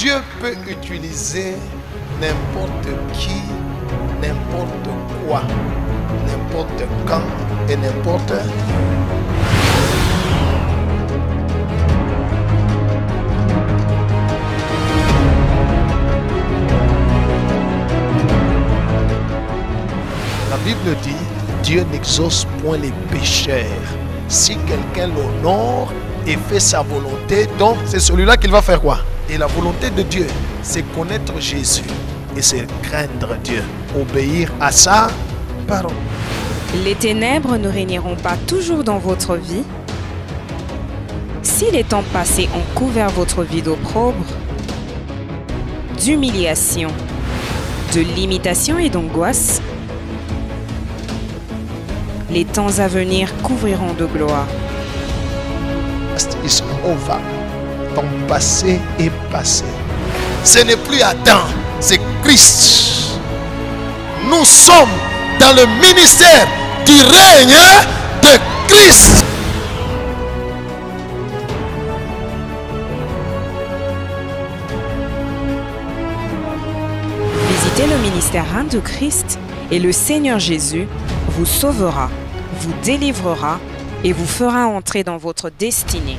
Dieu peut utiliser n'importe qui, n'importe quoi, n'importe quand et n'importe. La Bible dit, Dieu n'exauce point les pécheurs. Si quelqu'un l'honore et fait sa volonté, donc c'est celui-là qu'il va faire quoi? Et la volonté de Dieu, c'est connaître Jésus et c'est craindre Dieu, obéir à sa parole. Les ténèbres ne régneront pas toujours dans votre vie. Si les temps passés ont couvert votre vie d'opprobre, d'humiliation, de limitation et d'angoisse, les temps à venir couvriront de gloire. Is over. Ton passé est passé. Ce n'est plus Adam, c'est Christ. Nous sommes dans le ministère du règne de Christ. Visitez le ministère Reine de Christ et le Seigneur Jésus vous sauvera, vous délivrera et vous fera entrer dans votre destinée.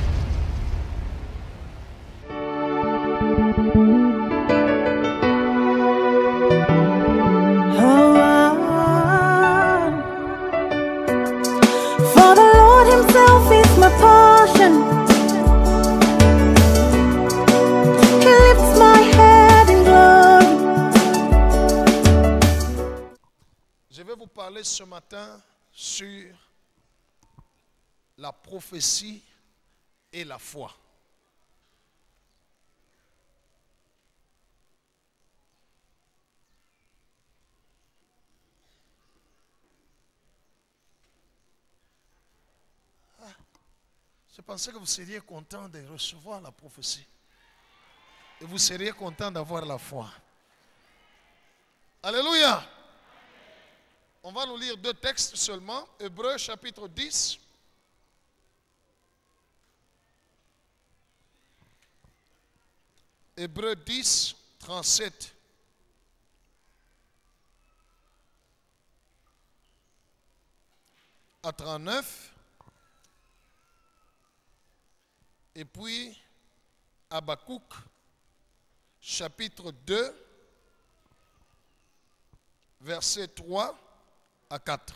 For the Lord himself is my portion. He lifts my head in glory. Je vais vous parler ce matin sur la prophétie et la foi. Je pensais que vous seriez content de recevoir la prophétie. Et vous seriez content d'avoir la foi. Alléluia. On va nous lire 2 textes seulement. Hébreux chapitre 10. Hébreux 10, 37. À 39. Et puis, Habakkuk, chapitre 2, verset 3 à 4.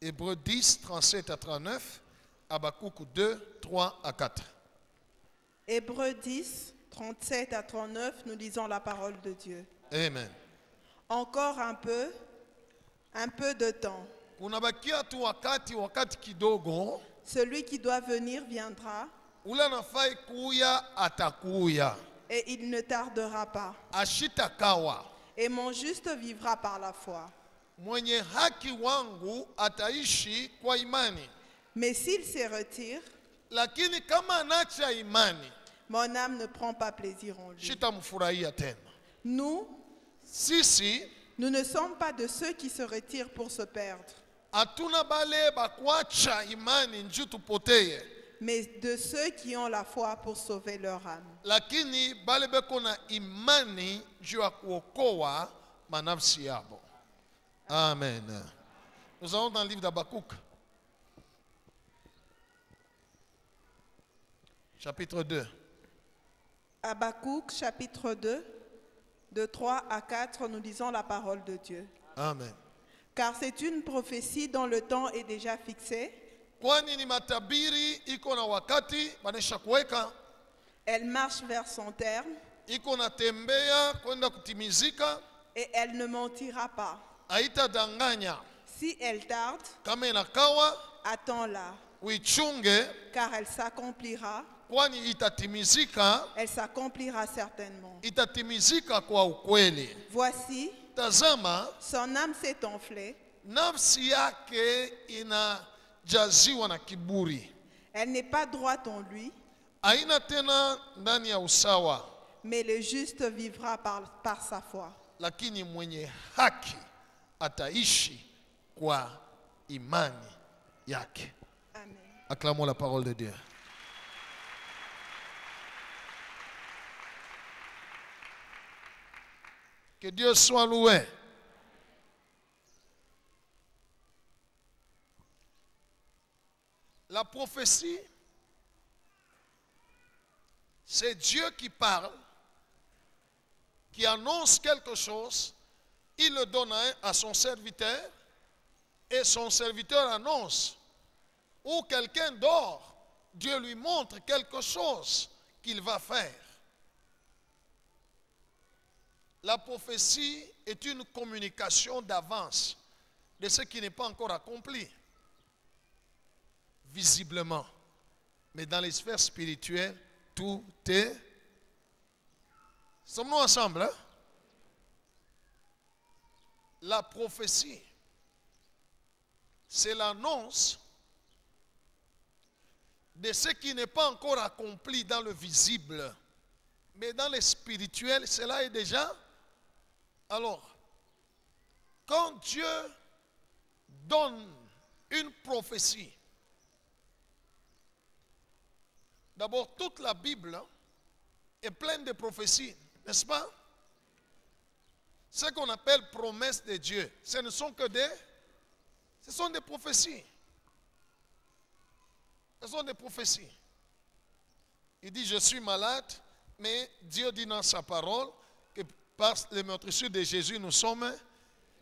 Hébreux 10, 37 à 39, Habakkuk 2, 3 à 4. Hébreux 10, 37 à 39, nous lisons la parole de Dieu. Amen. Encore un peu de temps. Kunabakia tu wakati kidogo, Celui qui doit venir viendra ule anafai kuya atakuya, et il ne tardera pas. ashitakawa. Et mon juste vivra par la foi. Mwenye haki wangu ataishi kwa imani. Mais s'il se retire, Lakini kama anacha imani, mon âme ne prend pas plaisir en lui. shitamfurahia tena. Nous Sisi ne sommes pas de ceux qui se retirent pour se perdre, hatuna bale bakwacha imani nju tupoteye, mais de ceux qui ont la foi pour sauver leur âme. lakini bale beko na imani juu ya kuokoa manafsi yabo. Amen. Nous allons dans le livre d'Habakkuk, chapitre 2. Habakkuk, chapitre 2, de 3 à 4, nous lisons la parole de Dieu. Amen. Car c'est une prophétie dont le temps est déjà fixé. Kwani ni matabiri iko na wakati banesha kuweka, Elle marche vers son terme iko na tembea kwenda kutimizika, et elle ne mentira pas. haitadanganya. Si elle tarde, Kama inakawa attends-la, uichunge, car elle s'accomplira. kwani itatimizika, Elle s'accomplira certainement. itatimizika kwa ukweli. Voici, Tazama, son âme s'est enflée. nafsi yake inajaziwa na kiburi, Elle n'est pas droite en lui, haina tena ndani ya usawa, mais le juste vivra par sa foi. lakini mwenye haki ataishi kwa imani yake. Amen. Acclamons la parole de Dieu. Que Dieu soit loué. La prophétie, c'est Dieu qui parle, qui annonce quelque chose, il le donne à son serviteur, et son serviteur annonce. Ou quelqu'un dort, Dieu lui montre quelque chose qu'il va faire. La prophétie est une communication d'avance de ce qui n'est pas encore accompli, visiblement. Mais dans les sphères spirituelles, tout est... Sommes-nous ensemble, hein? La prophétie, c'est l'annonce de ce qui n'est pas encore accompli dans le visible. Mais dans le spirituel, cela est déjà... Alors, quand Dieu donne une prophétie, d'abord toute la Bible est pleine de prophéties, n'est-ce pas? Ce qu'on appelle promesses de Dieu, ce ne sont que ce sont des prophéties. Ce sont des prophéties. Il dit, je suis malade, mais Dieu dit dans sa parole que par les meurtrissures de Jésus, nous sommes...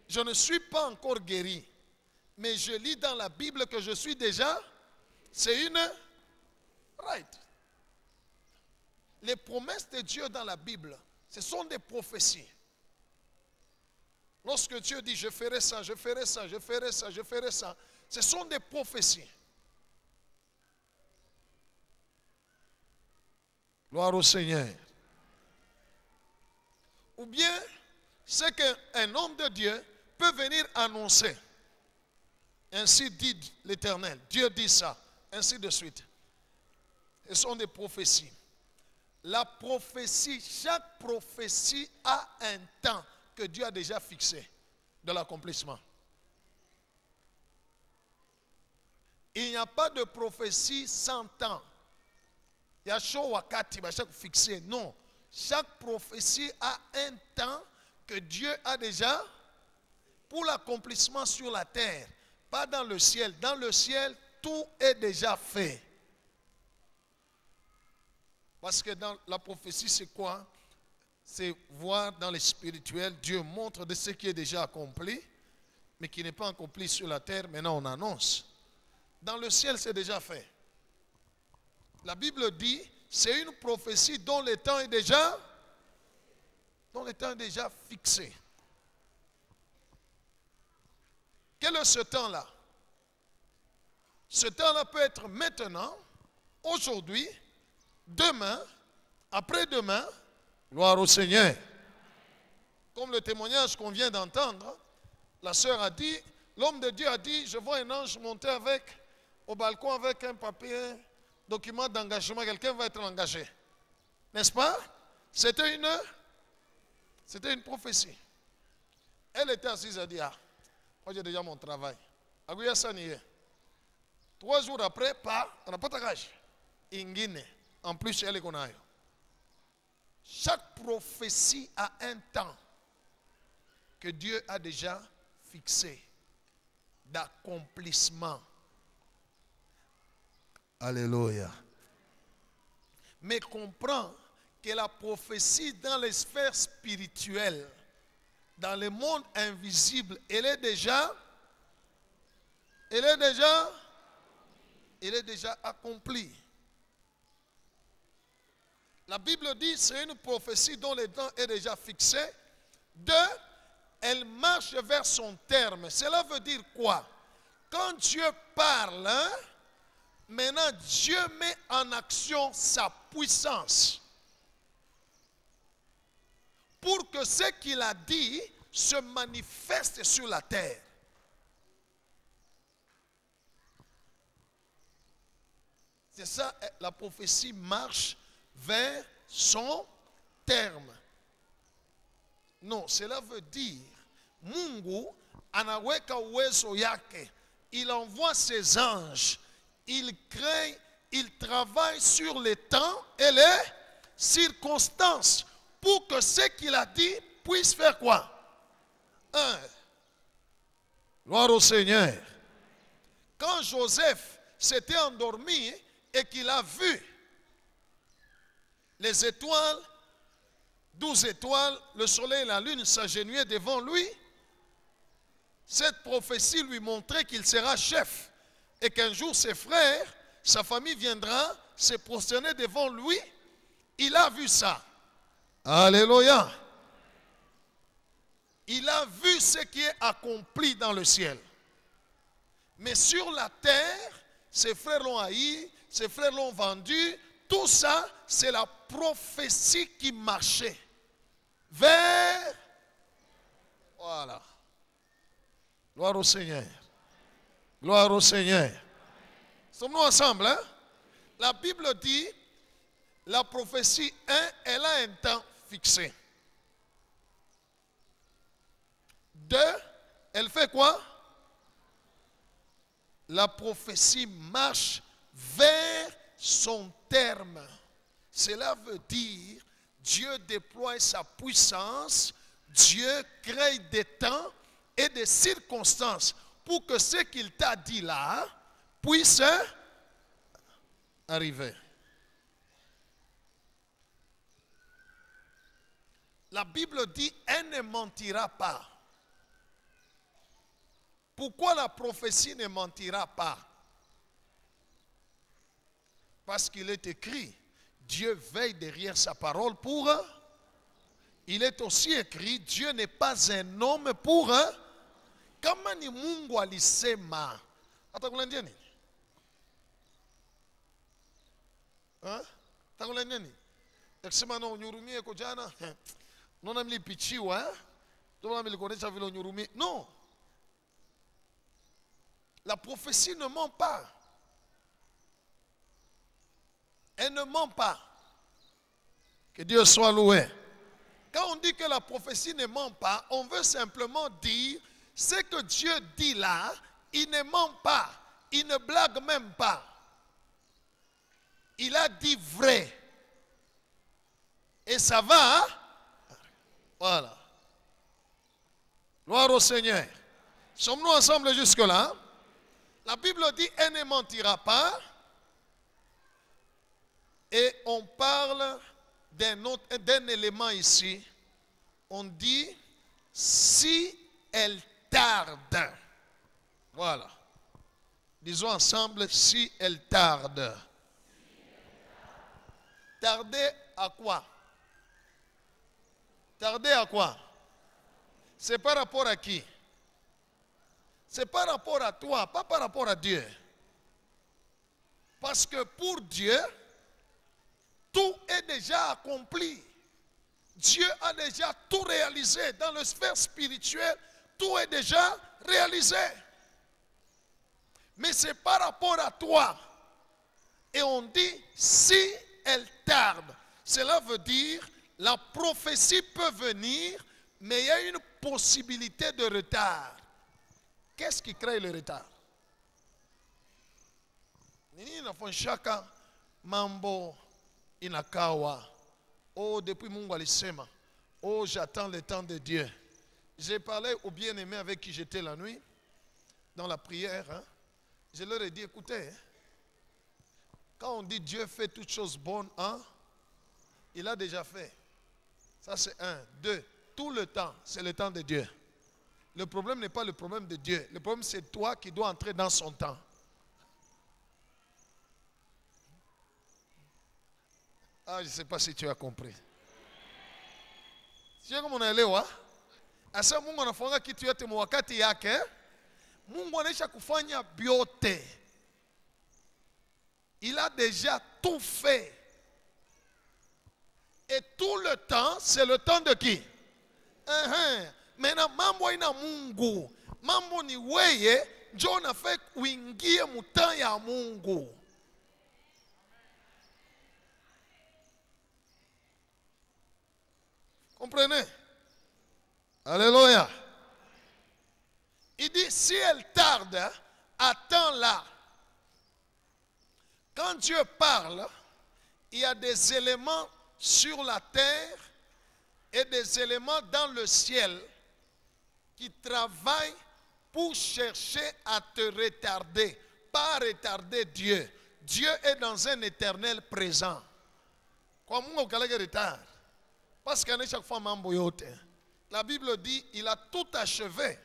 Je ne suis pas encore guéri, mais je lis dans la Bible que je suis déjà... C'est une... Right. Les promesses de Dieu dans la Bible, ce sont des prophéties. Lorsque Dieu dit, je ferai ça, je ferai ça, je ferai ça, je ferai ça, ce sont des prophéties. Gloire au Seigneur. Ou bien, c'est qu'un homme de Dieu peut venir annoncer. Ainsi dit l'Éternel. Dieu dit ça. Ainsi de suite. Ce sont des prophéties. La prophétie, chaque prophétie a un temps que Dieu a déjà fixé de l'accomplissement. Il n'y a pas de prophétie sans temps. Il y a chaud wakati, chaque fixé. Non. Chaque prophétie a un temps que Dieu a déjà pour l'accomplissement sur la terre. Pas dans le ciel. Dans le ciel, tout est déjà fait. Parce que dans la prophétie, c'est quoi? C'est voir dans le spirituel, Dieu montre de ce qui est déjà accompli, mais qui n'est pas accompli sur la terre. Maintenant, on annonce. Dans le ciel, c'est déjà fait. La Bible dit, c'est une prophétie dont le temps est déjà fixé. Quel est ce temps-là? Ce temps-là peut être maintenant, aujourd'hui, demain, après-demain. Gloire au Seigneur. Comme le témoignage qu'on vient d'entendre, la sœur a dit, l'homme de Dieu a dit, je vois un ange monter au balcon avec un papier, document d'engagement, quelqu'un va être engagé. N'est-ce pas? C'était une prophétie. Elle était assise, elle a dit, ah, moi j'ai déjà mon travail. Agouya Saniye. 3 jours après, on n'a pas de gage. Ingine. En plus, elle est qu'on a. Chaque prophétie a un temps que Dieu a déjà fixé d'accomplissement. Alléluia. Mais comprends que la prophétie dans les sphères spirituelles, dans le monde invisible, elle est déjà accomplie. La Bible dit c'est une prophétie dont le temps est déjà fixé. 2, elle marche vers son terme. Cela veut dire quoi? Quand Dieu parle, maintenant Dieu met en action sa puissance pour que ce qu'il a dit se manifeste sur la terre. C'est ça, la prophétie marche vers son terme. Non, cela veut dire Mungu anaweka uwezo yake. Il envoie ses anges. Il crée, il travaille sur les temps et les circonstances pour que ce qu'il a dit puisse faire quoi? Gloire au Seigneur. Quand Joseph s'était endormi et qu'il a vu les étoiles, 12 étoiles, le soleil et la lune s'agenouiller devant lui, cette prophétie lui montrait qu'il sera chef et qu'un jour ses frères, sa famille viendra se prosterner devant lui. Il a vu ça. Alléluia. Il a vu ce qui est accompli dans le ciel. Mais sur la terre, ses frères l'ont haï, ses frères l'ont vendu. Tout ça, c'est la prophétie qui marchait vers... Voilà. Gloire au Seigneur. Gloire au Seigneur. Sommes-nous ensemble, hein? La Bible dit, la prophétie, elle a un temps fixé. 2, elle fait quoi? La prophétie marche vers son terme. Cela veut dire, Dieu déploie sa puissance, Dieu crée des temps et des circonstances pour que ce qu'il t'a dit là puisse arriver. La Bible dit, elle ne mentira pas. Pourquoi la prophétie ne mentira pas? Parce qu'il est écrit, Dieu veille derrière sa parole pour... Il est aussi écrit, Dieu n'est pas un homme pour... Kama ni Mungu alisema. Atakulandia nini? Atakulandia nini? Akisema na unyurumie kwa jana. Nona mlipichiwa. Nona mlikonesha vile unyurumie. Non. La prophétie ne ment pas. Elle ne ment pas. Que Dieu soit loué. Quand on dit que la prophétie ne ment pas, on veut simplement dire ce que Dieu dit là, il ne ment pas. Il ne blague même pas. Il a dit vrai. Et ça va. Voilà. Gloire au Seigneur. Sommes-nous ensemble jusque-là? La Bible dit, elle ne mentira pas. Et on parle d'un élément ici. On dit, si elle tarde. Voilà. Disons ensemble, si elle tarde. Tarder à quoi? Tarder à quoi? C'est par rapport à qui? C'est par rapport à toi, pas par rapport à Dieu. Parce que pour Dieu, tout est déjà accompli. Dieu a déjà tout réalisé. Dans le sphère spirituelle, tout est déjà réalisé. Mais c'est par rapport à toi. Et on dit, si elle tarde, cela veut dire, la prophétie peut venir, mais il y a une possibilité de retard. Qu'est-ce qui crée le retard? Nini nafonshaka mambo inakawa. Oh, depuis Mungu alisema. Oh, j'attends le temps de Dieu. J'ai parlé aux bien-aimés avec qui j'étais la nuit, dans la prière. Hein. Je leur ai dit, écoutez, quand on dit Dieu fait toutes choses bonnes, hein, il a déjà fait. Ça c'est 1. 2, tout le temps, c'est le temps de Dieu. Le problème n'est pas le problème de Dieu. Le problème, c'est toi qui dois entrer dans son temps. Ah, je ne sais pas si tu as compris. Sio kama unaelewa? Asa Mungu anafanya kitu yote kwa wakati yake. Mungu anaisha kufanya biote. Il a déjà tout fait. Et tout le temps, c'est le temps de qui? Mena mambo ina Mungu. Mambo ni weye, njo nafai uingie mutan ya Mungu. Comprenez? Alléluia. Il dit, si elle tarde, attends-la. Quand Dieu parle, il y a des éléments sur la terre et des éléments dans le ciel qui travaillent pour chercher à te retarder, pas retarder Dieu. Dieu est dans un éternel présent. Comme on a retard, parce qu'à chaque fois, la Bible dit, il a tout achevé.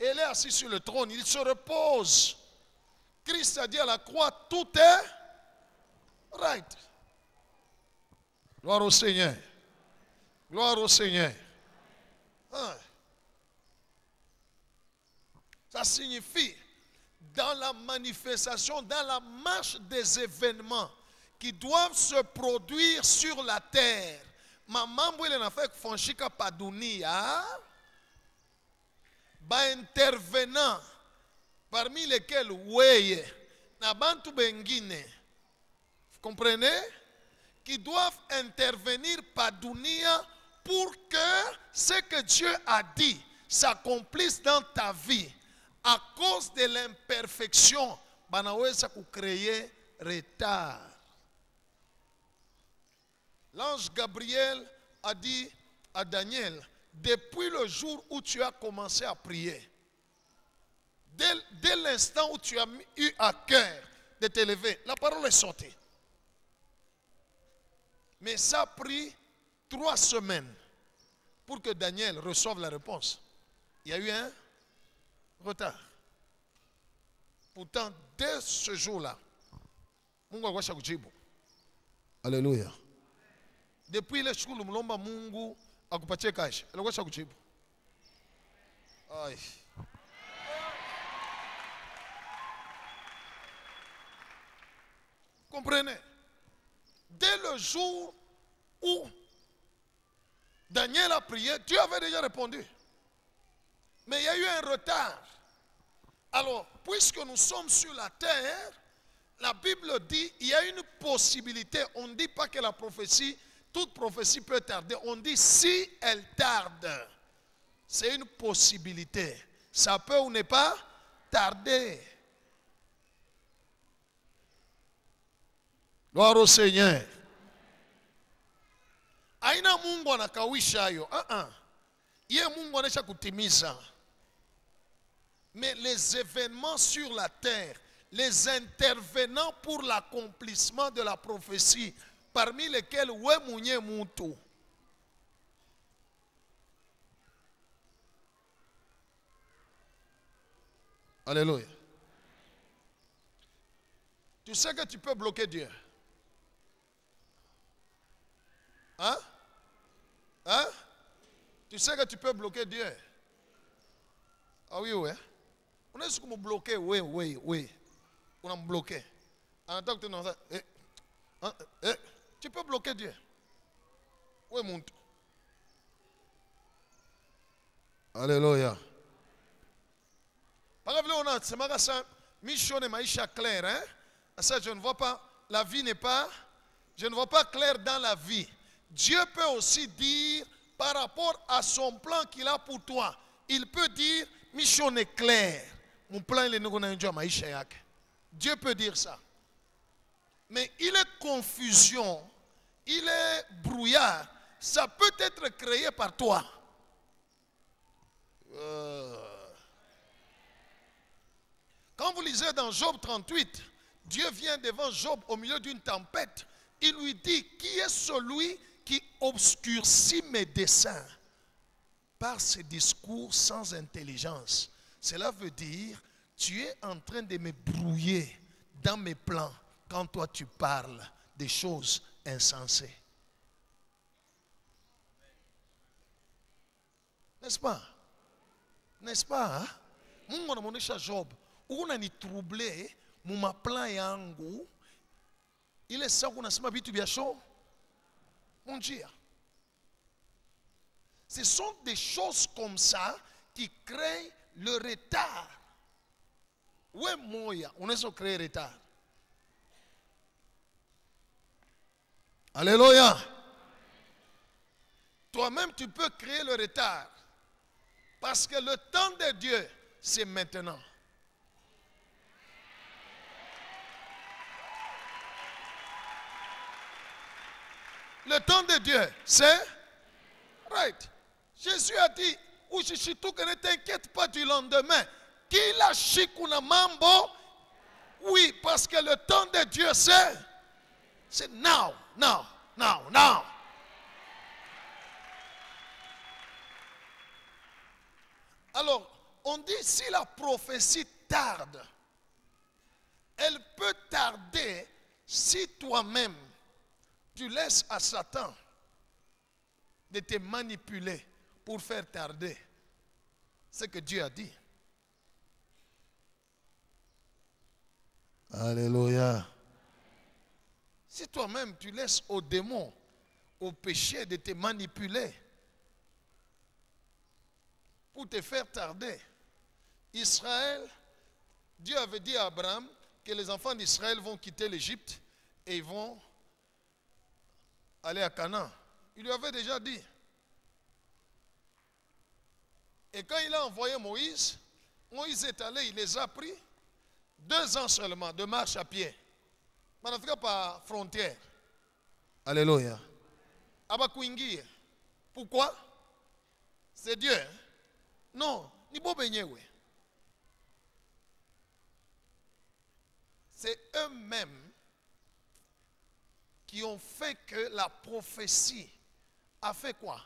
Il est assis sur le trône, il se repose. Christ a dit à la croix, tout est right. Gloire au Seigneur. Gloire au Seigneur. Hein. Ça signifie, dans la manifestation, dans la marche des événements qui doivent se produire sur la terre, mamambo il en a fait fonchika padunia, intervenant parmi lesquels weye na bantu bengine, vous comprenez, qui doivent intervenir padunia pour que ce que Dieu a dit s'accomplisse dans ta vie. À cause de l'imperfection, banaweza créer retard. L'ange Gabriel a dit à Daniel, depuis le jour où tu as commencé à prier, dès l'instant où tu as eu à cœur de t'élever, la parole est sortie. Mais ça a pris 3 semaines pour que Daniel reçoive la réponse. Il y a eu un retard. Pourtant, dès ce jour-là, Mungu alikuwa kujibu. Alléluia. Depuis ile siku lumlomba Mungu akupatie kazi, alikuwa kujibu. Ai. Comprenez? Dès le jour où Daniel a prié, Dieu avait déjà répondu. Mais il y a eu un retard. Alors, puisque nous sommes sur la terre, la Bible dit il y a une possibilité. On ne dit pas que la prophétie, toute prophétie peut tarder. On dit si elle tarde, c'est une possibilité. Ça peut ou n'est pas tarder. Gloire au Seigneur. Aina Mungu anakawisha hayo. Ye Mungu anaisha kutimiza. Mais les événements sur la terre, les intervenants pour l'accomplissement de la prophétie, parmi lesquels Wemunye Moutou. Alléluia. Tu sais que tu peux bloquer Dieu. Hein? Hein? Tu sais que tu peux bloquer Dieu. Ah oui, oui. On est comme bloqué, oui. On a bloqué. En tant que tu peux bloquer Dieu. Oui, mon Dieu. Alléluia. Par exemple, on a ce magasin, mission et maïcha clair, hein? Ça, je ne vois pas, la vie n'est pas, je ne vois pas clair dans la vie. Dieu peut aussi dire, par rapport à son plan qu'il a pour toi, il peut dire, mission est claire. Mon plan, il est Dieu peut dire ça. Mais il est confusion, il est brouillard. Ça peut être créé par toi. Quand vous lisez dans Job 38, Dieu vient devant Job au milieu d'une tempête. Il lui dit, qui est celui qui obscurcit mes desseins par ses discours sans intelligence? Cela veut dire, tu es en train de me brouiller dans mes plans quand toi tu parles des choses insensées. N'est-ce pas? N'est-ce pas? Hein? Mungu anamuonesha Job, unani troublé muma plan yangu ile saa unasema vitu vya show mon Dieu. Ce sont des choses comme ça qui créent le retard. Ouais, moya, on est sur créer retard. Alléluia. Toi-même, tu peux créer le retard. Parce que le temps de Dieu, c'est maintenant. Le temps de Dieu, c'est Right. Jésus a dit, Ushishitu, que ne t'inquiète pas du lendemain. Kila shikuna mambo. Oui, parce que le temps de Dieu, c'est now, now, now, now. Alors, on dit si la prophétie tarde, elle peut tarder si toi-même tu laisses à Satan de te manipuler pour faire tarder ce que Dieu a dit. Alléluia. Si toi-même tu laisses au démon, au péché de te manipuler pour te faire tarder. Israël, Dieu avait dit à Abraham que les enfants d'Israël vont quitter l'Égypte et ils vont aller à Canaan. Il lui avait déjà dit. Et quand il a envoyé Moïse, Moïse est allé, il les a pris 2 ans seulement de marche à pied. Manafika par frontière. Alléluia. Abakuingie. Pourquoi? C'est Dieu. Hein? Non, ni bo benyewe. C'est eux-mêmes qui ont fait que la prophétie a fait quoi?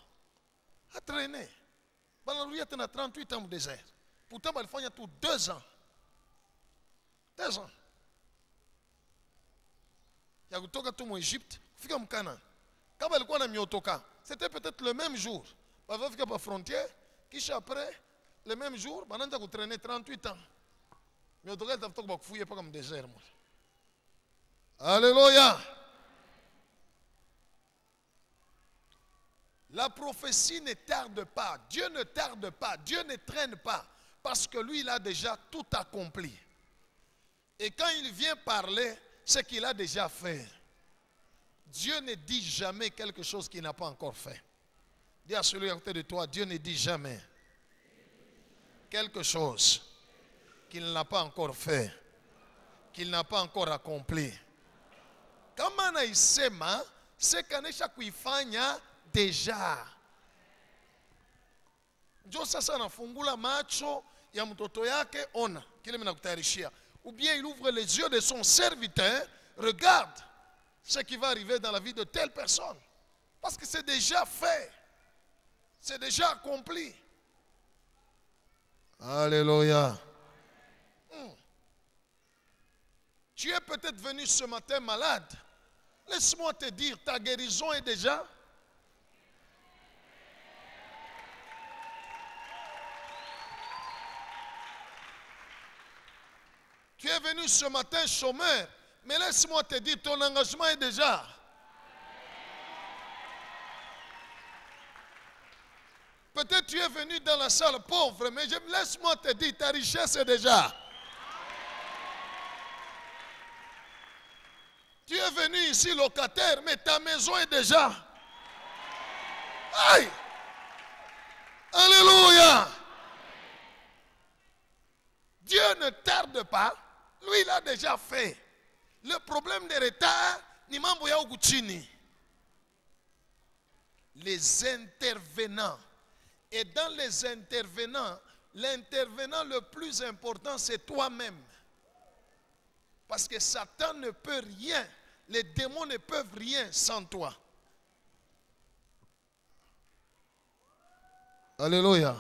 A traîné. Il y a 38 ans au désert. Pourtant, il y a tout 2 ans. 2 ans. Il y a tout en Égypte, il y a Canaan. Quand il y a c'était peut-être le même jour. Il y a la frontière, qui après, le même jour, il y a traîné 38 ans. Mais il y a fouillé pas comme désert. Alléluia. La prophétie ne tarde pas. Dieu ne tarde pas. Dieu ne traîne pas. Parce que lui, il a déjà tout accompli. Et quand il vient parler, c'est qu'il a déjà fait. Dieu ne dit jamais quelque chose qu'il n'a pas encore fait. Dis à celui à côté de toi, Dieu ne dit jamais quelque chose qu'il n'a pas encore fait, qu'il n'a pas encore accompli. Kama anaisema, c'est kanesha kuifanya deja. Njo sasa nafungula macho ya mtoto yake, ona kile mnakutayarishia. Ou bien il ouvre les yeux de son serviteur, regarde ce qui va arriver dans la vie de telle personne. Parce que c'est déjà fait. C'est déjà accompli. Alléluia. Tu es peut-être venu ce matin malade. Laisse-moi te dire, ta guérison est déjà. Tu es venu ce matin chômeur, mais laisse-moi te dire, ton engagement est déjà. Peut-être tu es venu dans la salle pauvre, mais laisse-moi te dire, ta richesse est déjà. Tu es venu ici locataire, mais ta maison est déjà. Aïe! Alléluia! Dieu ne tarde pas. Lui, il a déjà fait. Le problème des retards, ni mambo ya ukuchini. Les intervenants. Et dans les intervenants, l'intervenant le plus important, c'est toi-même. Parce que Satan ne peut rien. Les démons ne peuvent rien sans toi. Alléluia.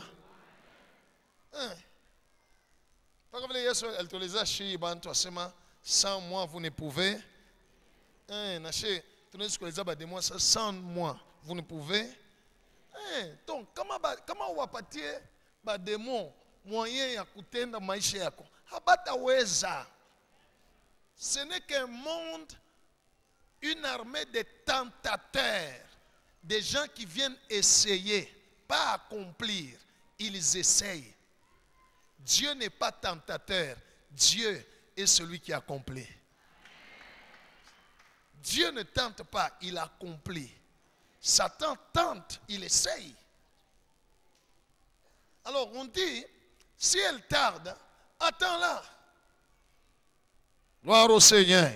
Elle te les a chez sans moi, vous ne pouvez. Sans moi, vous ne pouvez. Donc, comment on va partir des démons moyens à coûter dans maisha yako? Habataweza. Ce n'est qu'un monde, une armée de tentateurs, des gens qui viennent essayer, pas accomplir, ils essayent. Dieu n'est pas tentateur, Dieu est celui qui accomplit. Dieu ne tente pas, il accomplit. Satan tente, il essaye. Alors on dit, si elle tarde, attends-la. Gloire au Seigneur.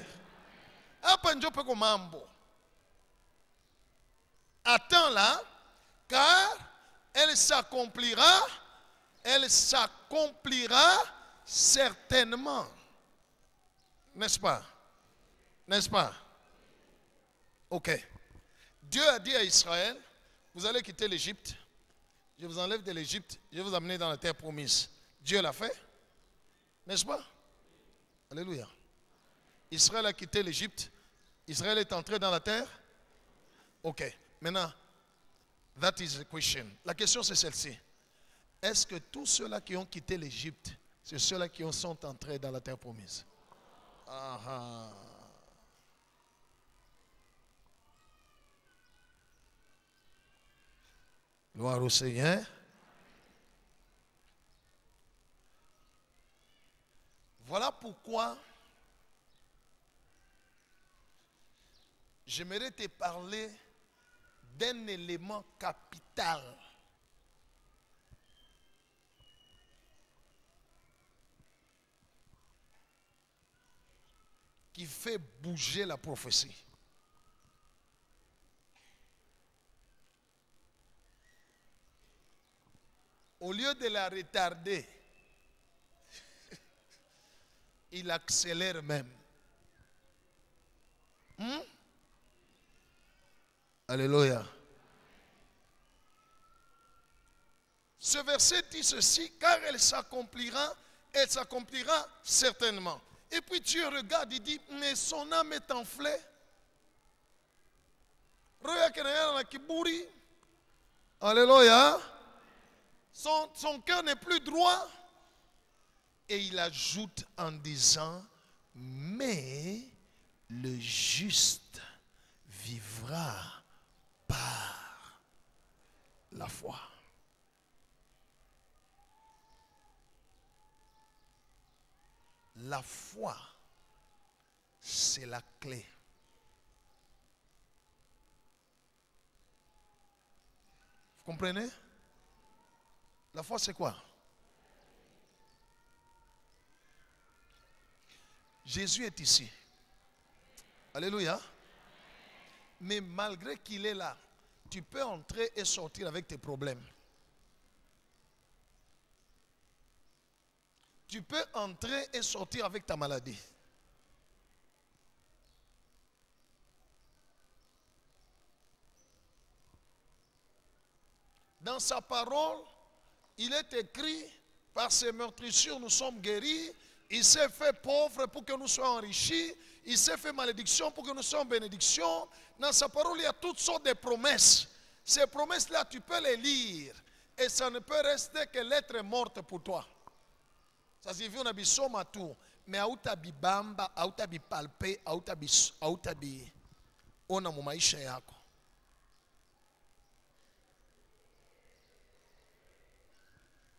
Attends-la. car elle s'accomplira certainement. N'est-ce pas? N'est-ce pas? Ok. Dieu a dit à Israël, vous allez quitter l'Égypte, je vous enlève de l'Égypte, je vais vous amener dans la terre promise. Dieu l'a fait, n'est-ce pas? Alléluia. Israël a quitté l'Égypte, Israël est entré dans la terre. Ok, maintenant, that is the question. La question c'est celle-ci. Est-ce que tous ceux-là qui ont quitté l'Égypte, c'est ceux-là qui sont entrés dans la terre promise? Ah ah. Gloire au Seigneur. Voilà pourquoi j'aimerais te parler d'un élément capital qui fait bouger la prophétie. Au lieu de la retarder, il accélère même. Alléluia. Ce verset dit ceci, car elle s'accomplira certainement. Et puis Dieu regarde, il dit, mais son âme est enflée. Alléluia. Son cœur n'est plus droit. Et il ajoute en disant, mais le juste vivra par la foi. La foi, c'est la clé. Vous comprenez? La foi, c'est quoi? Jésus est ici. Alléluia. Mais malgré qu'il est là, tu peux entrer et sortir avec tes problèmes. Tu peux entrer et sortir avec ta maladie. Dans sa parole, il est écrit, par ses meurtrissures nous sommes guéris. Il s'est fait pauvre pour que nous soyons enrichis. Il s'est fait malédiction pour que nous soyons bénédictions. Dans sa parole, il y a toutes sortes de promesses. Ces promesses-là, tu peux les lire. Et ça ne peut rester que l'être morte pour toi. Ça signifie qu'on a bisoma à tout. Mais auta bi bamba, auta bi palpe, auta bi ona mu maisha yako.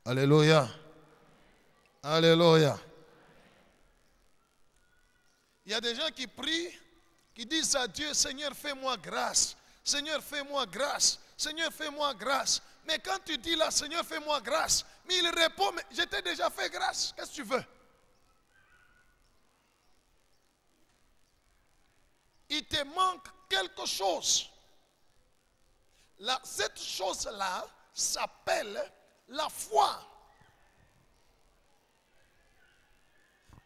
Alléluia. Alléluia. Il y a des gens qui prient, qui disent à Dieu, Seigneur, fais-moi grâce. Seigneur, fais-moi grâce. Seigneur, fais-moi grâce. Mais quand tu dis là, Seigneur, fais-moi grâce, mais il répond, mais je t'ai déjà fait grâce. Qu'est-ce que tu veux? Il te manque quelque chose. Cette chose-là s'appelle la foi.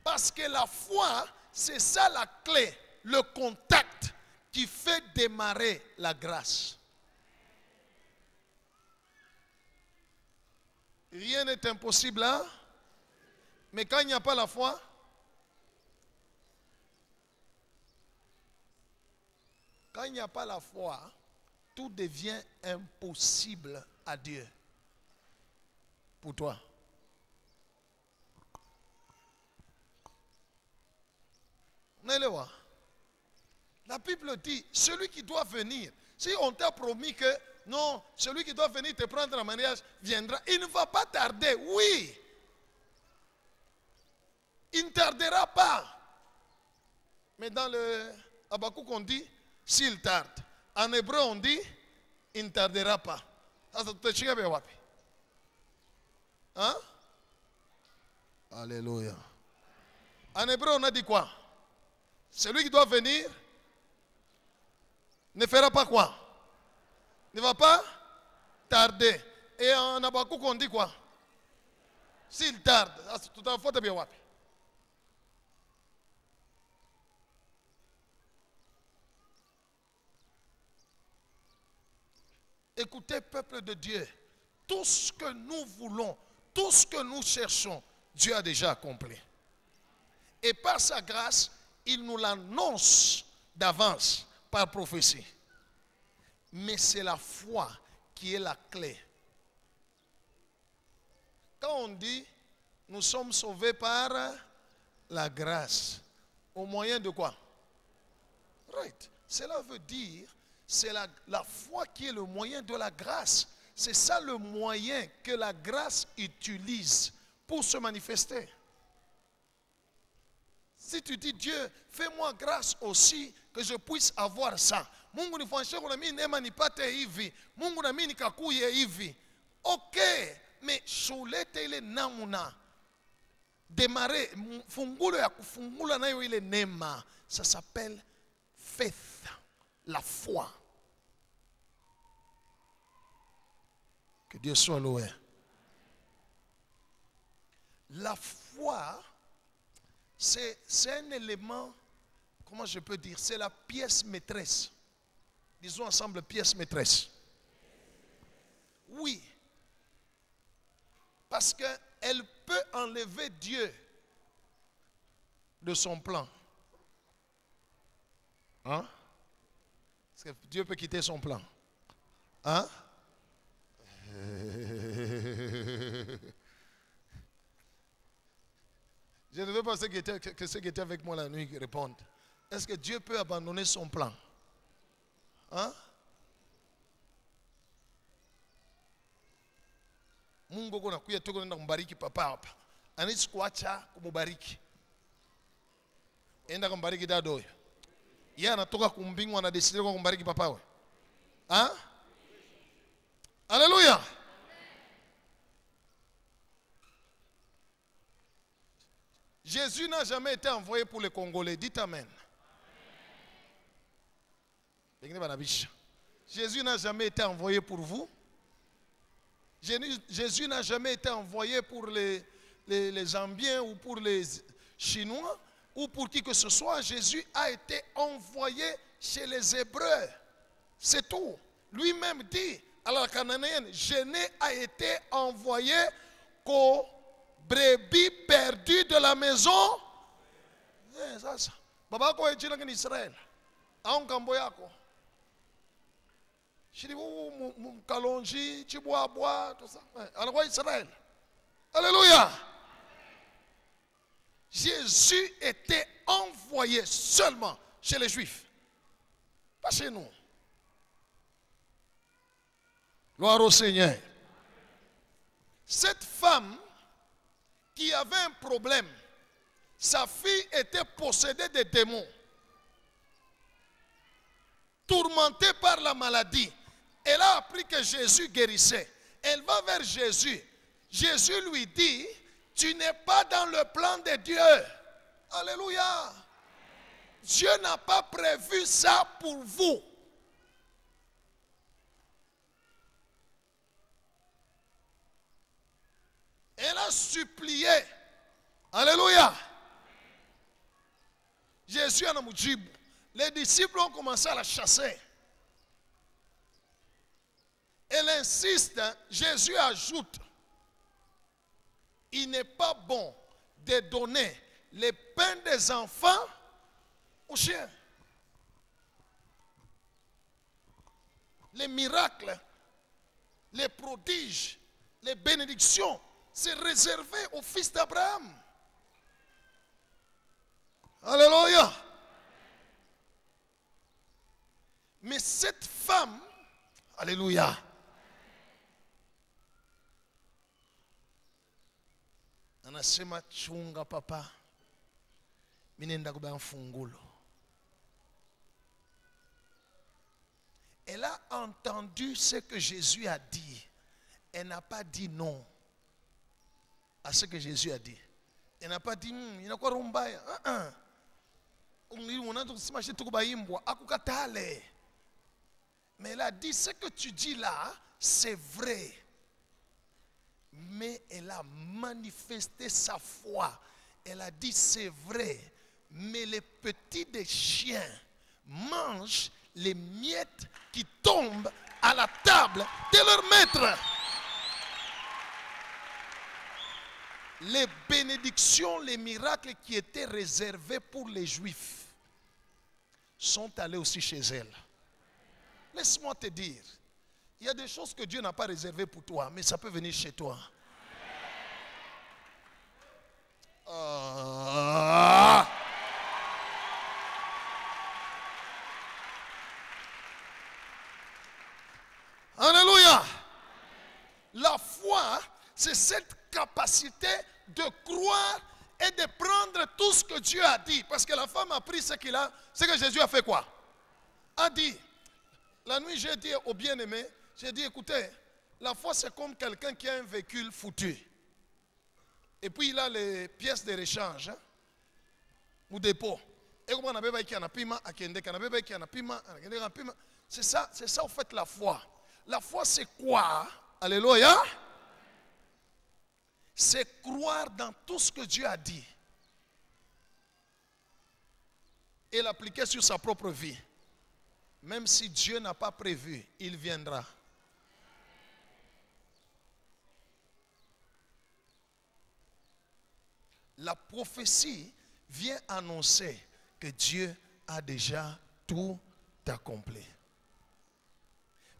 Parce que la foi, c'est ça la clé, le contact qui fait démarrer la grâce. Rien n'est impossible là. Mais quand il n'y a pas la foi, tout devient impossible à Dieu. Pour toi. La Bible dit, celui qui doit venir, si on t'a promis que non, celui qui doit venir te prendre en mariage viendra, il ne va pas tarder, oui. Il ne tardera pas. Mais dans le Habakkuk on dit, s'il tarde. En hébreu on dit, il ne tardera pas. Hein? Alléluia. En hébreu on a dit quoi? Celui qui doit venir ne fera pas quoi? Ne va pas tarder. Et en Habakkuk, on dit quoi? S'il tarde, tout à fait bien wapi. Écoutez, peuple de Dieu, tout ce que nous voulons, tout ce que nous cherchons, Dieu a déjà accompli. Et par sa grâce, il nous l'annonce d'avance par prophétie. Mais c'est la foi qui est la clé. Quand on dit nous sommes sauvés par la grâce, au moyen de quoi? Right. Cela veut dire c'est la foi qui est le moyen de la grâce. C'est ça le moyen que la grâce utilise pour se manifester. Si tu dis Dieu, fais-moi grâce aussi que je puisse avoir ça. Mungu nifanyishe kuna mimi neema nipate hivi. Mungu na mimi nikakuye hivi. Okay, mais shulete ile namuna. Démarrer fungulo ya kufungula nayo ile neema, ça s'appelle faith. La foi. Que Dieu soit loué. La foi, c'est un élément, comment je peux dire, c'est la pièce maîtresse. Disons ensemble, pièce maîtresse. Oui. Parce qu'elle peut enlever Dieu de son plan. Hein? Est-ce que Dieu peut quitter son plan? Hein? Je ne veux pas que ceux qui étaient avec moi la nuit répondent. Est-ce que Dieu peut abandonner son plan? Hein? Mungu kuna kuya tuko nenda kumbariki papa hapa. Anisi kuacha kumubariki. Enda kumbariki dada huyo. Yeye anatoka kumbingwa na deside kwa kumbariki papa wewe. Hein? Alléluia. Jésus n'a jamais été envoyé pour les Congolais. Dites Amen. Jésus n'a jamais été envoyé pour vous. Jésus n'a jamais été envoyé pour les Zambiens ou pour les Chinois ou pour qui que ce soit. Jésus a été envoyé chez les Hébreux. C'est tout. Lui-même dit à la cananéenne, je n'ai été envoyé qu'aux brebis perdues de la maison. Ça. Baba ko ejina en Israël. Aon kambo yako. Shiribu kalonji, chiboa, tout ça. Alors Israël. Alléluia. Jésus était envoyé seulement chez les Juifs. Pas chez nous. Gloire au Seigneur. Cette femme qui avait un problème, sa fille était possédée de démons, tourmentée par la maladie. Elle a appris que Jésus guérissait. Elle va vers Jésus. Jésus lui dit, tu n'es pas dans le plan de Dieu. Alléluia. Dieu n'a pas prévu ça pour vous. Elle a supplié. Alléluia. Jésus en a moujib. Les disciples ont commencé à la chasser. Elle insiste. Jésus ajoute. Il n'est pas bon de donner les pains des enfants aux chiens. Les miracles, les prodiges, les bénédictions, c'est réservé aux fils d'Abraham. Alléluia. Mais cette femme, alléluia, anasema chunga papa, minenda kubaya fungulo. Elle a entendu ce que Jésus a dit. Elle n'a pas dit non à ce que Jésus a dit. Elle n'a pas dit, il n'a pas rumbaya. Mais elle a dit, ce que tu dis là, c'est vrai. Mais elle a manifesté sa foi. Elle a dit c'est vrai. Mais les petits des chiens mangent les miettes qui tombent à la table de leur maître. Les bénédictions, les miracles qui étaient réservés pour les Juifs sont allés aussi chez elle. Laisse-moi te dire, il y a des choses que Dieu n'a pas réservées pour toi, mais ça peut venir chez toi. Alléluia. La foi, c'est cette capacité de croire et de prendre tout ce que Dieu a dit. Parce que la femme a pris ce qu'il a, ce que Jésus a fait quoi? A dit. La nuit, j'ai dit au bien-aimé, j'ai dit, écoutez, la foi c'est comme quelqu'un qui a un véhicule foutu. Et puis il a les pièces de rechange, hein, ou dépôt. Et comme on a besoin qu'il y en a pima, c'est ça en fait la foi. La foi c'est quoi? Alléluia. C'est croire dans tout ce que Dieu a dit et l'appliquer sur sa propre vie. Même si Dieu n'a pas prévu, il viendra. La prophétie vient annoncer que Dieu a déjà tout accompli.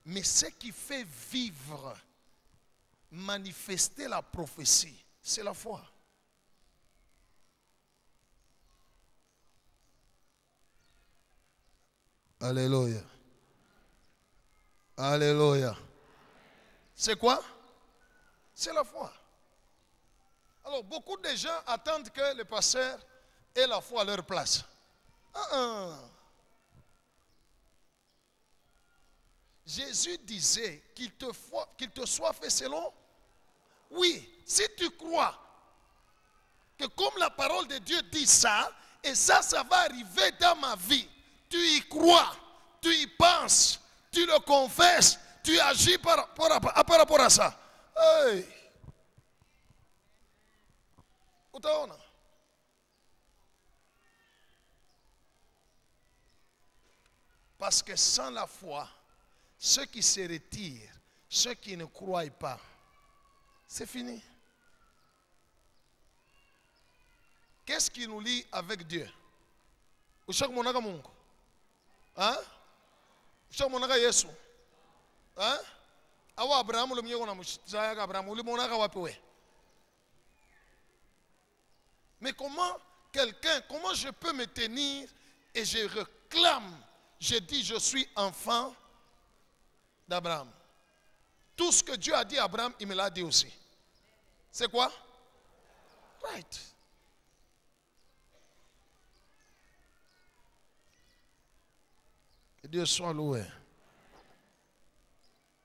Mais ce qui fait vivre, manifester la prophétie, c'est la foi. Alléluia. Alléluia. C'est quoi? C'est la foi. Alors, beaucoup de gens attendent que le pasteur ait la foi à leur place. Jésus disait qu'il te soit fait selon. Oui, si tu crois que comme la parole de Dieu dit ça, et ça va arriver dans ma vie, tu y crois, tu y penses, tu le confesses, tu agis par rapport à ça. Hey. Utaona. Parce que sans la foi, ceux qui se retirent, ceux qui ne croient pas, c'est fini. Qu'est-ce qui nous lie avec Dieu? Ushak monaka Mungu. Hein? Ushak monaka Yesu. Hein? Awa Abraham le miyoko na mushaya Abraham uli monaka wapi? Mais comment je peux me tenir et je réclame, je dis je suis enfant d'Abraham. Tout ce que Dieu a dit à Abraham, il me l'a dit aussi. C'est quoi? Right. Que Dieu soit loué.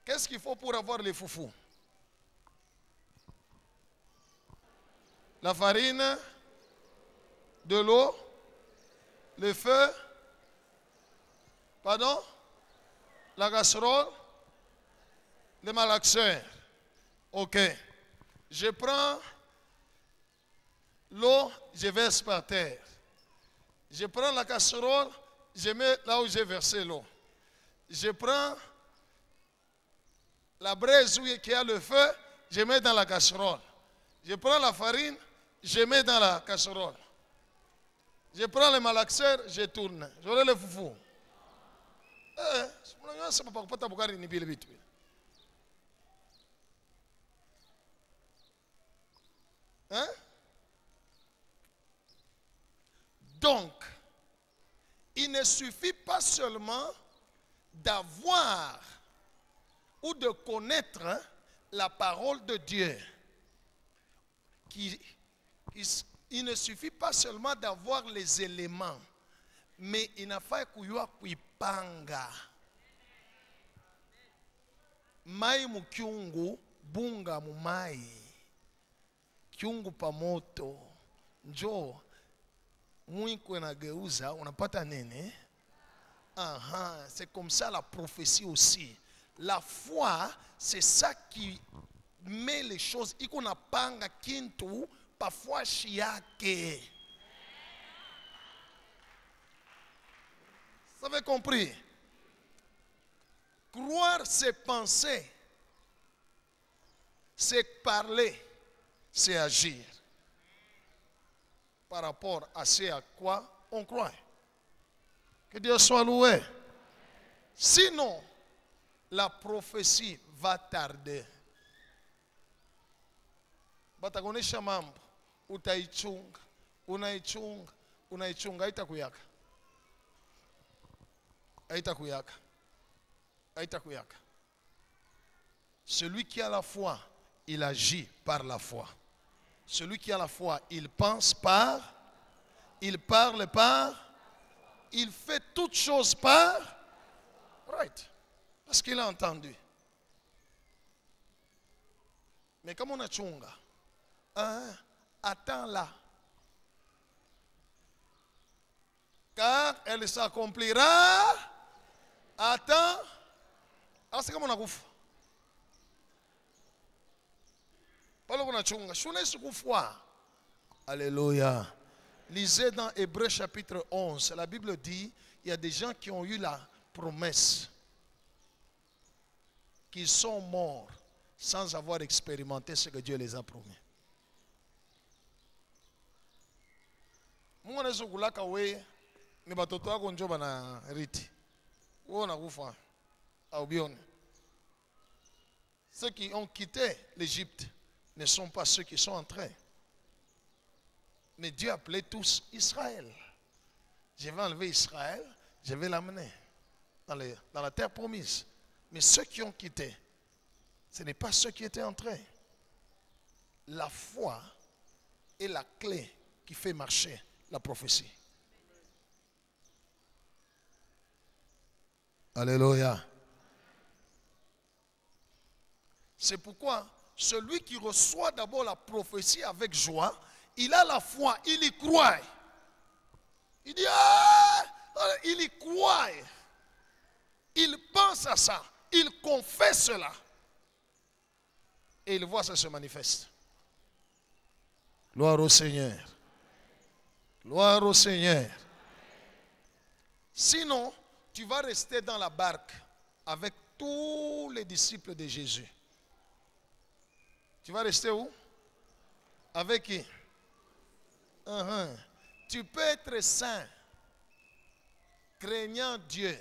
Qu'est-ce qu'il faut pour avoir les foufous? La farine, de l'eau, le feu, pardon, la casserole, le malaxeur. Ok. Je prends l'eau, je verse par terre. Je prends la casserole, je mets là où j'ai versé l'eau. Je prends la braise qui a le feu, je mets dans la casserole. Je prends la farine, je mets dans la casserole. Je prends le malaxeur, je tourne. J'aurai le foufou. Hein? Donc, il ne suffit pas seulement d'avoir ou de connaître la parole de Dieu. Il ne suffit pas seulement d'avoir les éléments, mais il n'a pas kuipanga. Mai mukiungu, bunga mumai. Kiungu pamoto. Njoo, mwiko na geuza, unapata nene? C'est comme ça la prophétie aussi. La foi, c'est ça qui met les choses. Ikuna panga kintu parfois chiake. Vous avez compris? Croire, c'est penser. C'est parler. C'est agir. Par rapport à ce à quoi on croit. Que Dieu soit loué. Sinon, la prophétie va tarder. Batagonesha mambo, utaichunga, unaichunga, haitakuyaka. Haitakuyaka. Celui qui a la foi, il agit par la foi. Celui qui a la foi, il pense par, il parle par, il fait toutes choses par, right, parce qu'il a entendu. Mais comme on a chunga, attends là, car elle s'accomplira. Attends, alors c'est comme on a gouffre. Alléluia. Lisez dans Hébreux chapitre 11. La Bible dit, il y a des gens qui ont eu la promesse, qui sont morts sans avoir expérimenté ce que Dieu les a promis. Ceux qui ont quitté l'Égypte ne sont pas ceux qui sont entrés. Mais Dieu appelait tous Israël. Je vais enlever Israël, je vais l'amener dans la terre promise. Mais ceux qui ont quitté, ce n'est pas ceux qui étaient entrés. La foi est la clé qui fait marcher la prophétie. Alléluia. C'est pourquoi celui qui reçoit d'abord la prophétie avec joie, il a la foi, il y croit. Il dit, il y croit. Il pense à ça, il confesse cela. Et il voit ça se manifeste. Gloire au Seigneur. Gloire au Seigneur. Sinon, tu vas rester dans la barque avec tous les disciples de Jésus. Tu vas rester où? Avec qui? Tu peux être saint, craignant Dieu,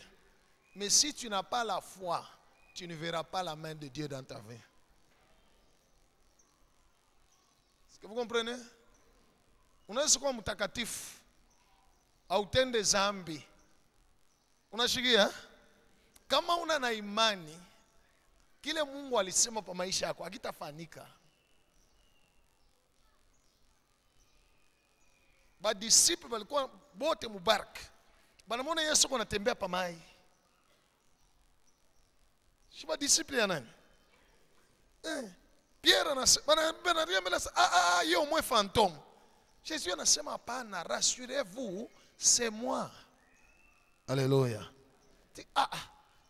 mais si tu n'as pas la foi, tu ne verras pas la main de Dieu dans ta vie. Est-ce que vous comprenez? Unaweza kuwa mtakatifu hautende dhambi. Unashikia? Kama una na imani, kile Mungu alisema pa maisha yako hakitafanyika. Badisiple walikuwa bote mubarak. Banamwona Yesu kwa anatembea pa mai. Si badisiple ya nani? Pierre anasema yo moi fantôme. Jésus anasema hapana, rassurez-vous, c'est moi. Alléluia.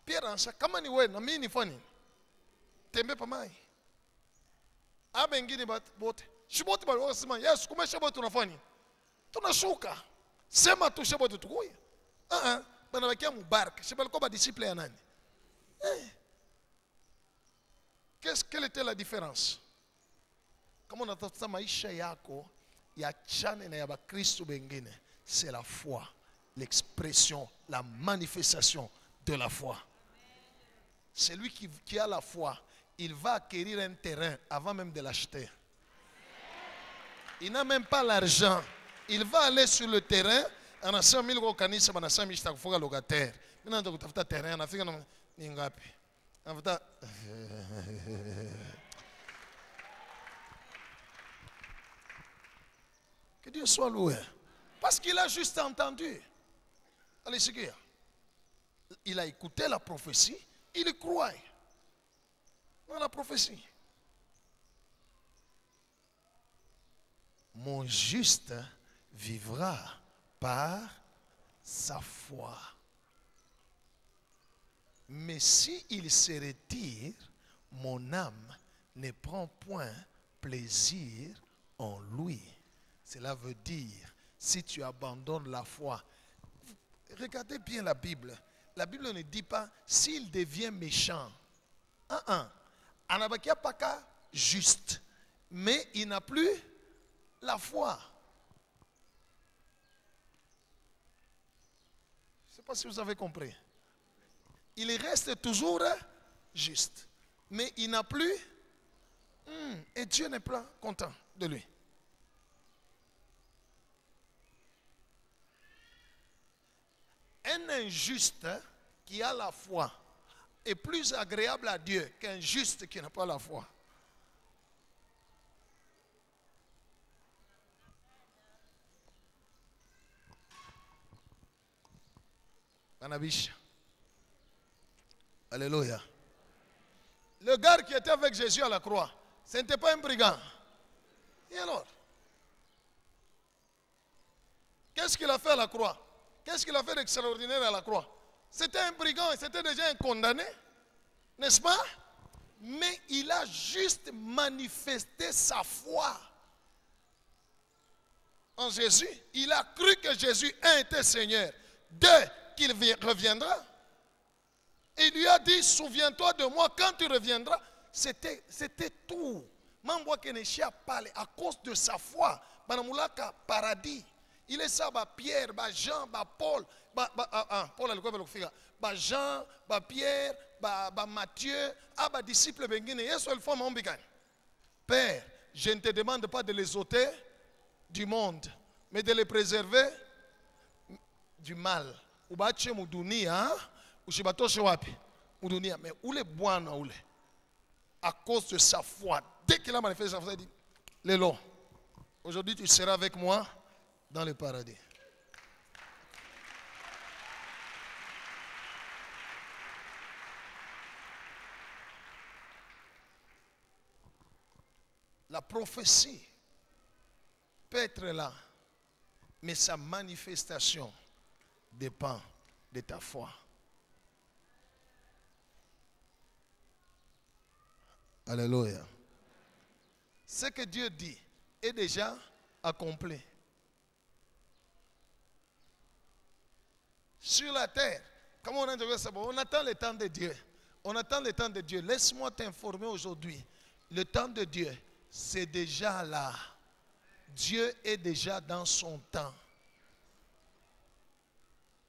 Pierre anasema kama ni wewe na mimi nifanye. Tembe pa mai. Abengine bote. Shibote bali wasema Yesu kumesha bote tunafanya. Tunashuka. Sema tu shibote tukuye. Banabakia mubaraka. Shibote kwa disciple ya nani? Quelle était la différence? Kama unatafuta maisha yako ya chane na ya bakristo bengine, c'est la foi, l'expression, la manifestation de la foi. Celui qui a la foi, il va acquérir un terrain avant même de l'acheter. Il n'a même pas l'argent. Il va aller sur le terrain. En a 5 000 euros kanisa, en a 5 000 euros locataire. Maintenant, tu as un terrain. En a fait n'ingapi. Que Dieu soit loué. Parce qu'il a juste entendu. Allez, c'est qui? Il a écouté la prophétie. Il y croit dans la prophétie. Mon juste vivra par sa foi. Mais s'il se retire, mon âme ne prend point plaisir en lui. Cela veut dire, si tu abandonnes la foi, regardez bien la Bible. La Bible ne dit pas s'il devient méchant. Anabakia paka juste, mais il n'a plus la foi. Je ne sais pas si vous avez compris. Il reste toujours juste, mais il n'a plus. Et Dieu n'est pas content de lui. Un injuste qui a la foi est plus agréable à Dieu qu'un juste qui n'a pas la foi. Manabish. Alléluia. Le gars qui était avec Jésus à la croix, ce n'était pas un brigand. Et alors? Qu'est-ce qu'il a fait à la croix? Qu'est-ce qu'il a fait d'extraordinaire à la croix? C'était un brigand et c'était déjà un condamné, n'est-ce pas? Mais il a juste manifesté sa foi en Jésus. Il a cru que Jésus, un, était Seigneur, deux, qu'il reviendra. Et il lui a dit, souviens-toi de moi quand tu reviendras. C'était tout. Mambo Keneshi a parlé à cause de sa foi. Banamulaka paradis. Il est ça, Pierre, Jean, Paul, Paul a le quoi, Jean, Pierre, Matthieu, disciple Bengine. Père, je ne te demande pas de les ôter du monde, mais de les préserver du mal. Ubache mudunia, ushibatoshe wapi? Mudunia, mais où les bwana où les? À cause de sa foi, dès qu'il a manifesté sa foi, il dit, Lélo, aujourd'hui tu seras avec moi dans le paradis. La prophétie peut être là, mais sa manifestation dépend de ta foi. Alléluia. Ce que Dieu dit est déjà accompli. Sur la terre, comme on attend le temps de Dieu. On attend le temps de Dieu. Laisse-moi t'informer aujourd'hui. Le temps de Dieu, c'est déjà là. Dieu est déjà dans son temps.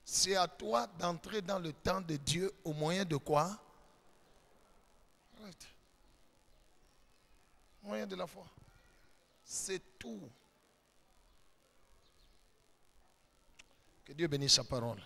C'est à toi d'entrer dans le temps de Dieu au moyen de quoi? Au moyen de la foi. C'est tout. Que Dieu bénisse sa parole.